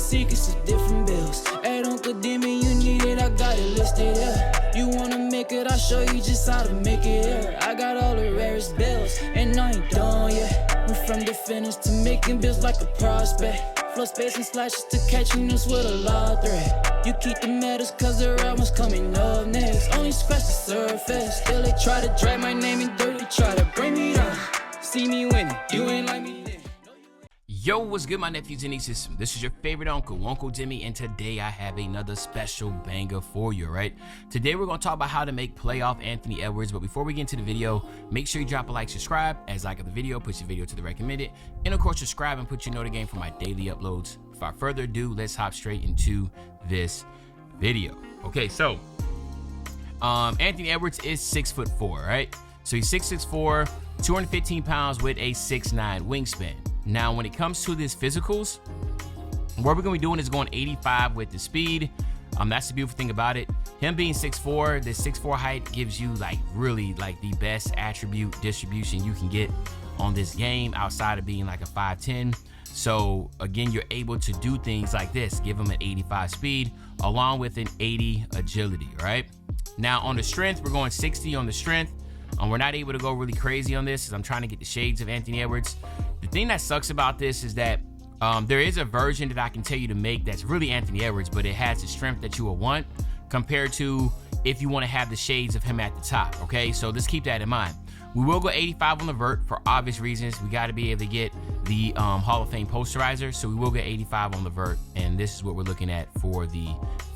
secrets of different bills. Hey, don't condemn me, you need it, I got it listed here. You wanna make it, I'll show you just how to make it here. I got all the rarest bills, and I ain't done yet. Went from the finish to making bills like a prospect. Flow space and slashes to catching us with a lot of threat. You keep the medals cause the right one's coming up next. Only scratch the surface, still they try to drag my name in dirt. They try to bring me down, see me winning, you ain't like me then. Yo, what's good, my nephews and nieces? This is your favorite uncle, Uncle Jimmy, and today I have another special banger for you, right? Today we're going to talk about how to make playoff Anthony Edwards, but before we get into the video, make sure you drop a like, subscribe, as like of the video, push the video to the recommended, and of course subscribe and put your notification for my daily uploads. Without further ado, let's hop straight into this video. Okay, so Anthony Edwards is 6'4", right? So he's 6'4", 215 pounds with a 6'9" wingspan. Now, when it comes to his physicals, what we're going to be doing is going 85 with the speed. That's the beautiful thing about it. Him being 6'4", this 6'4" height gives you really the best attribute distribution you can get on this game outside of being like a 5'10". So again, you're able to do things like this, give him an 85 speed along with an 80 agility, right? Now on the strength, we're going 60 on the strength. We're not able to go really crazy on this as I'm trying to get the shades of Anthony Edwards. The thing that sucks about this is that there is a version that I can tell you to make that's really Anthony Edwards, but it has the strength that you will want compared to if you want to have the shades of him at the top, okay? So just keep that in mind. We will go 85 on the vert for obvious reasons. We got to be able to get the Hall of Fame posterizer, so we will get 85 on the vert, and this is what we're looking at for the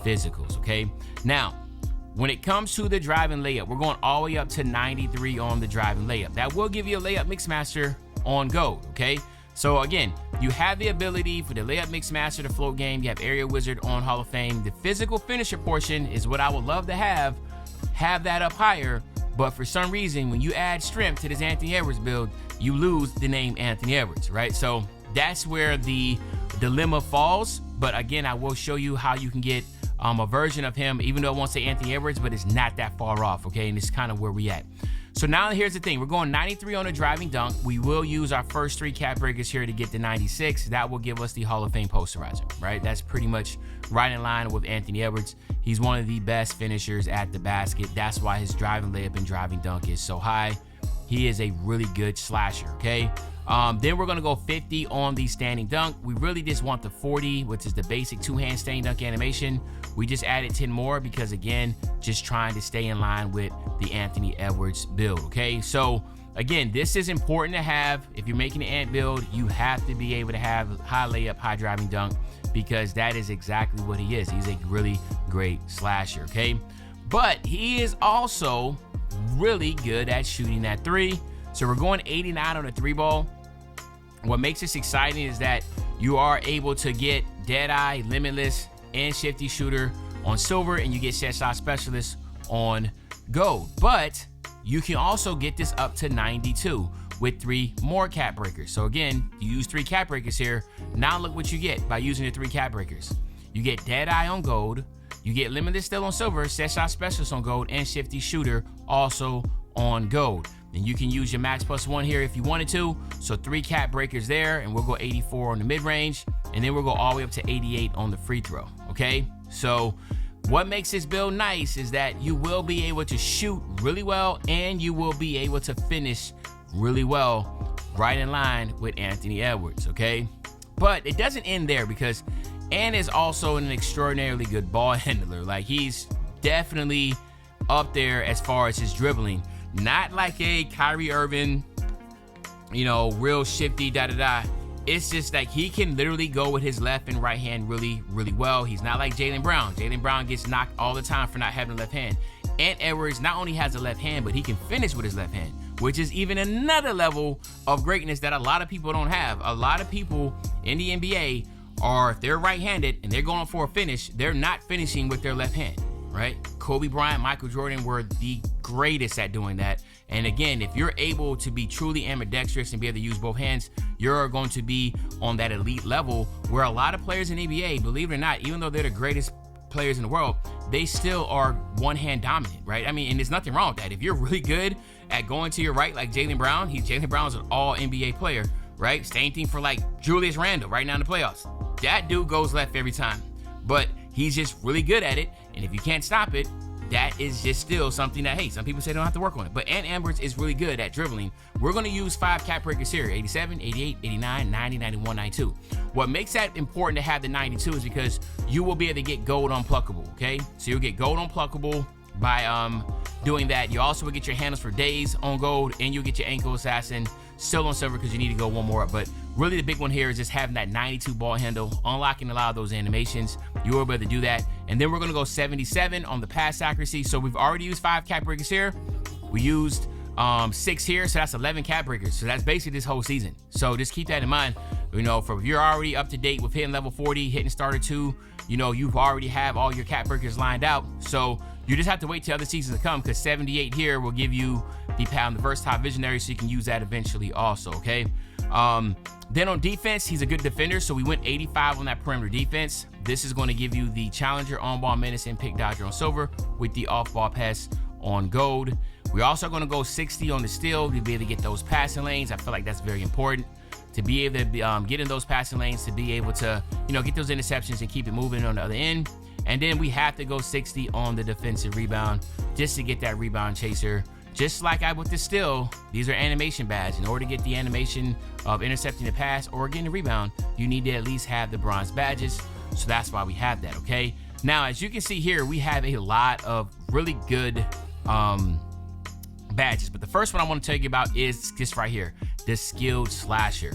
physicals, okay? Now, when it comes to the driving layup, we're going all the way up to 93 on the driving layup. That will give you a layup mixmaster on gold, okay? So again, you have the ability for the layup mixmaster to float game. You have area wizard on Hall of Fame. The physical finisher portion is what I would love to have that up higher, but for some reason, when you add strength to this Anthony Edwards build, you lose the name Anthony Edwards, right? So that's where the dilemma falls. But again, I will show you how you can get a version of him, even though it won't say Anthony Edwards, but it's not that far off, okay? And it's kind of where we at. So now here's the thing. We're going 93 on the driving dunk. We will use our first 3 cap breakers here to get the 96. That will give us the Hall of Fame posterizer, right? That's pretty much right in line with Anthony Edwards. He's one of the best finishers at the basket. That's why his driving layup and driving dunk is so high. He is a really good slasher, okay? Then we're gonna go 50 on the standing dunk. We really just want the 40, which is the basic 2-hand standing dunk animation. We just added 10 more because again, just trying to stay in line with the Anthony Edwards build, okay? So again, this is important to have. If you're making an Ant build, you have to be able to have high layup, high driving dunk, because that is exactly what he is. He's a really great slasher, okay? But he is also really good at shooting that 3. So we're going 89 on the 3 ball. What makes this exciting is that you are able to get Deadeye, Limitless, and Shifty Shooter on silver, and you get Set Shot Specialist on gold. But you can also get this up to 92 with 3 more cap breakers. So again, you use 3 cap breakers here. Now look what you get by using the 3 cap breakers. You get Deadeye on gold, you get Limitless still on silver, Set Shot Specialist on gold, and Shifty Shooter also on gold. And you can use your max +1 here if you wanted to. So 3 cap breakers there, and we'll go 84 on the mid-range, and then we'll go all the way up to 88 on the free throw, okay? So what makes this build nice is that you will be able to shoot really well, and you will be able to finish really well, right in line with Anthony Edwards, okay? But it doesn't end there, because Ant is also an extraordinarily good ball handler. Like, he's definitely up there as far as his dribbling. Not like a Kyrie Irving, you know, real shifty, da-da-da. It's just like he can literally go with his left and right hand really, really well. He's not like Jaylen Brown. Jaylen Brown gets knocked all the time for not having a left hand. Ant Edwards not only has a left hand, but he can finish with his left hand, which is even another level of greatness that a lot of people don't have. A lot of people in the NBA are, if they're right-handed and they're going for a finish, they're not finishing with their left hand, right? Kobe Bryant, Michael Jordan were the greatest at doing that. And again, if you're able to be truly ambidextrous and be able to use both hands, you're going to be on that elite level where a lot of players in NBA, believe it or not, even though they're the greatest players in the world, they still are one-hand dominant, right? I mean, and there's nothing wrong with that. If you're really good at going to your right, like Jaylen Brown, Jaylen Brown's an all-NBA player, right? Same thing for like Julius Randle right now in the playoffs. that dude goes left every time. But he's just really good at it, and if you can't stop it, that is just still something that, hey, some people say they don't have to work on it. But Ant Edwards is really good at dribbling. We're going to use 5 cap breakers here: 87, 88, 89, 90, 91, 92. What makes that important to have the 92 is because you will be able to get gold unpluckable, okay? So you'll get gold unpluckable by doing that. You also will get your handles for days on gold, and you'll get your ankle assassin still on silver because you need to go one more up. But really the big one here is just having that 92 ball handle, unlocking a lot of those animations. You will be able to do that. And then we're going to go 77 on the pass accuracy. So we've already used 5 cap breakers here. We used 6 here, so that's 11 cap breakers. So that's basically this whole season. So just keep that in mind. You know, if you're already up to date with hitting level 40, hitting starter 2, you know, you've already have all your cap breakers lined out. So you just have to wait till other seasons to come, because 78 here will give you the versatile visionary, so you can use that eventually also, okay? Then on defense, he's a good defender, so we went 85 on that perimeter defense. This is going to give you the challenger, on-ball menace, and pick dodger on silver with the off-ball pass on gold. We're also going to go 60 on the steal to be able to get those passing lanes. I feel like that's very important to be able to get in those passing lanes, to be able to, you know, get those interceptions and keep it moving on the other end. And then we have to go 60 on the defensive rebound just to get that rebound chaser. Just like I with the steal, these are animation badges. In order to get the animation of intercepting the pass or getting the rebound, you need to at least have the bronze badges. So that's why we have that, okay? Now, as you can see here, we have a lot of really good badges. But the first one I want to tell you about is this right here, the skilled slasher.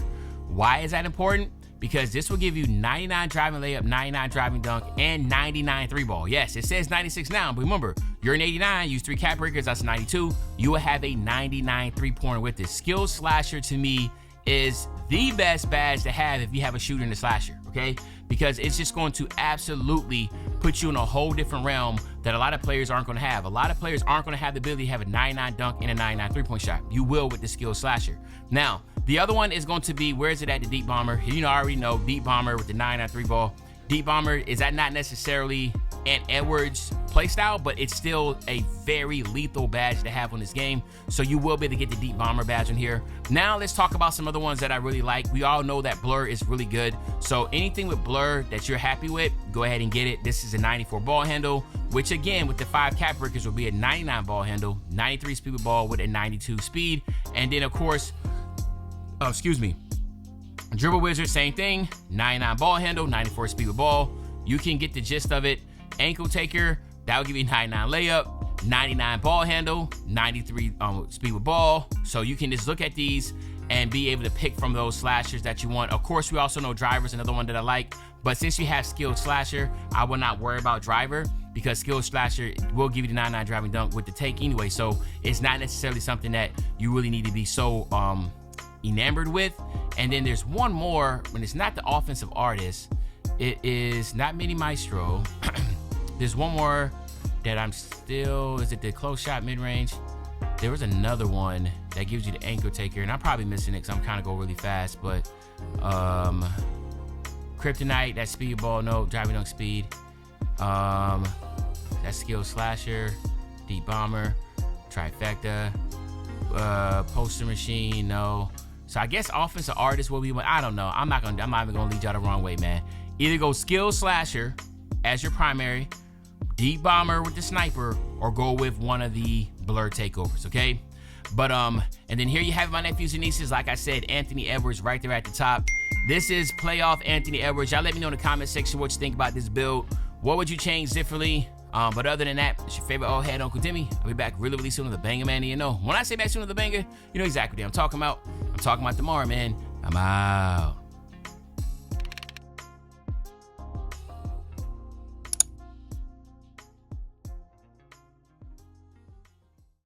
Why is that important? Because this will give you 99 driving layup, 99 driving dunk, and 99 3 ball. Yes, it says 96 now, but remember, you're an 89, use 3 cap breakers, that's 92. You will have a 99 3-pointer with this. Skilled slasher, to me, is the best badge to have if you have a shooter in the slasher, okay? Because it's just going to absolutely put you in a whole different realm that a lot of players aren't going to have. A lot of players aren't going to have the ability to have a 99 dunk and a 99 3-point shot. You will with the skilled slasher. Now, the other one is going to be, where is it at, the deep bomber? You know, I already know deep bomber with the 99 3 ball. Deep bomber, is that not necessarily Ant Edwards playstyle, but it's still a very lethal badge to have on this game. So you will be able to get the deep bomber badge in here. Now let's talk about some other ones that I really like. We all know that blur is really good. So anything with blur that you're happy with, go ahead and get it. This is a 94 ball handle, which again, with the 5 cap breakers will be a 99 ball handle, 93 speed with ball with a 92 speed. And then of course, Dribble Wizard, same thing, 99 ball handle, 94 speed with ball. You can get the gist of it. Ankle Taker, that will give you 99 layup, 99 ball handle, 93 speed with ball. So you can just look at these and be able to pick from those slashers that you want. Of course, we also know Driver's another one that I like, but since you have skilled slasher, I will not worry about Driver, because skilled slasher will give you the 99 driving dunk with the take anyway. So it's not necessarily something that you really need to be so enamored with. And then there's one more, when it's not the offensive artist, it is not Mini Maestro. There's one more that I'm still, is it the close shot mid-range? There was another one that gives you the ankle taker, and I'm probably missing it because I'm kind of going really fast, but Kryptonite, that speed ball, no, driving dunk speed. That skill slasher, deep bomber, trifecta, poster machine, no. So I guess offensive artist will be one. I don't know. I'm not even gonna lead y'all the wrong way, man. Either go skill slasher as your primary, deep bomber with the sniper, or go with one of the blur takeovers, okay? But and then here you have my nephews and nieces. Like I said, Anthony Edwards right there at the top. This is playoff Anthony Edwards. Y'all let me know in the comment section what you think about this build. What would you change differently? But other than that, it's your favorite old head, Uncle Timmy. I'll be back really soon with the banger, man. You know, when I say back soon with the banger, you know exactly what I'm talking about. I'm talking about tomorrow, man. I'm out.